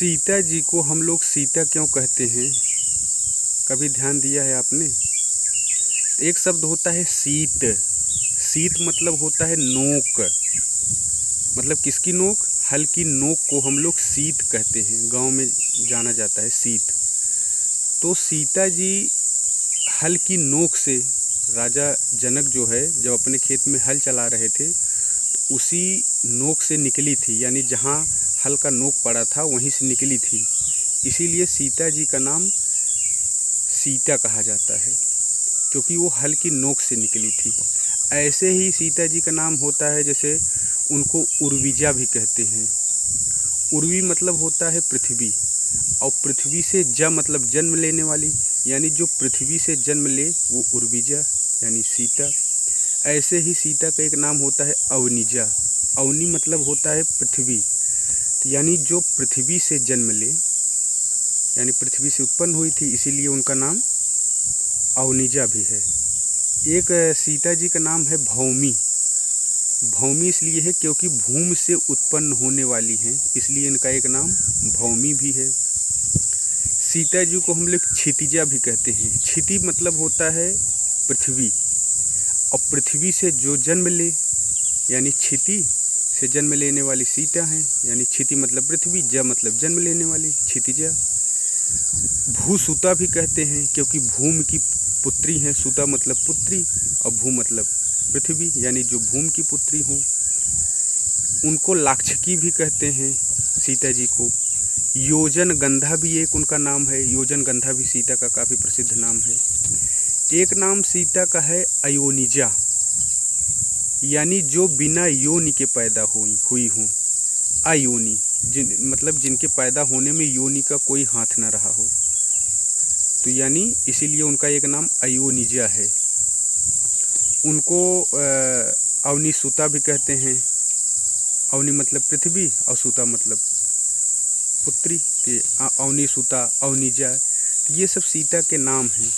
सीता जी को हम लोग सीता क्यों कहते हैं, कभी ध्यान दिया है आपने? एक शब्द होता है सीत। सीत मतलब होता है नोक। मतलब किसकी नोक? हल की नोक को हम लोग सीत कहते हैं, गांव में जाना जाता है सीत। तो सीता जी हल की नोक से, राजा जनक जो है जब अपने खेत में हल चला रहे थे तो उसी नोक से निकली थी, यानी जहाँ हल का नोक पड़ा था वहीं से निकली थी। इसीलिए सीता जी का नाम सीता कहा जाता है, क्योंकि वो हल की नोक से निकली थी। ऐसे ही सीता जी का नाम होता है, जैसे उनको उर्विजा भी कहते हैं। उर्वी मतलब होता है पृथ्वी, और पृथ्वी से ज मतलब जन्म लेने वाली, यानी जो पृथ्वी से जन्म ले वो उर्विजा यानी सीता। ऐसे ही सीता का एक नाम होता है अवनिजा। अवनी मतलब होता है पृथ्वी, तो यानी जो पृथ्वी से जन्म ले, यानी पृथ्वी से उत्पन्न हुई थी, इसीलिए उनका नाम अवनिजा भी है। एक सीता जी का नाम है भौमी। भौमी इसलिए है क्योंकि भूमि से उत्पन्न होने वाली हैं, इसलिए इनका एक नाम भौमी भी है। सीता जी को हम लोग क्षितिजा भी कहते हैं। क्षिति मतलब होता है पृथ्वी, और पृथ्वी से जो जन्म ले, यानी क्षिति से जन्म लेने वाली सीता हैं, यानी क्षिति मतलब पृथ्वी, ज मतलब जन्म लेने वाली, क्षितिजा। भूसुता भी कहते हैं क्योंकि भूमि की पुत्री हैं। सुता मतलब पुत्री, और भू मतलब पृथ्वी, यानी जो भूमि की पुत्री हों। उनको लाक्षकी भी कहते हैं सीता जी को। योजन गंधा भी एक उनका नाम है। योजन गंधा भी सीता का काफ़ी प्रसिद्ध नाम है। एक नाम सीता का है अयोनिजा, यानी जो बिना योनि के पैदा हुई हों। अयोनि मतलब जिनके पैदा होने में योनि का कोई हाथ ना रहा हो, तो यानी इसीलिए उनका एक नाम अयोनिजा है। उनको अवनी सुता भी कहते हैं। अवनी मतलब पृथ्वी और सुता मतलब पुत्री, के अवनी सुता, अवनिजा, ये सब सीता के नाम हैं।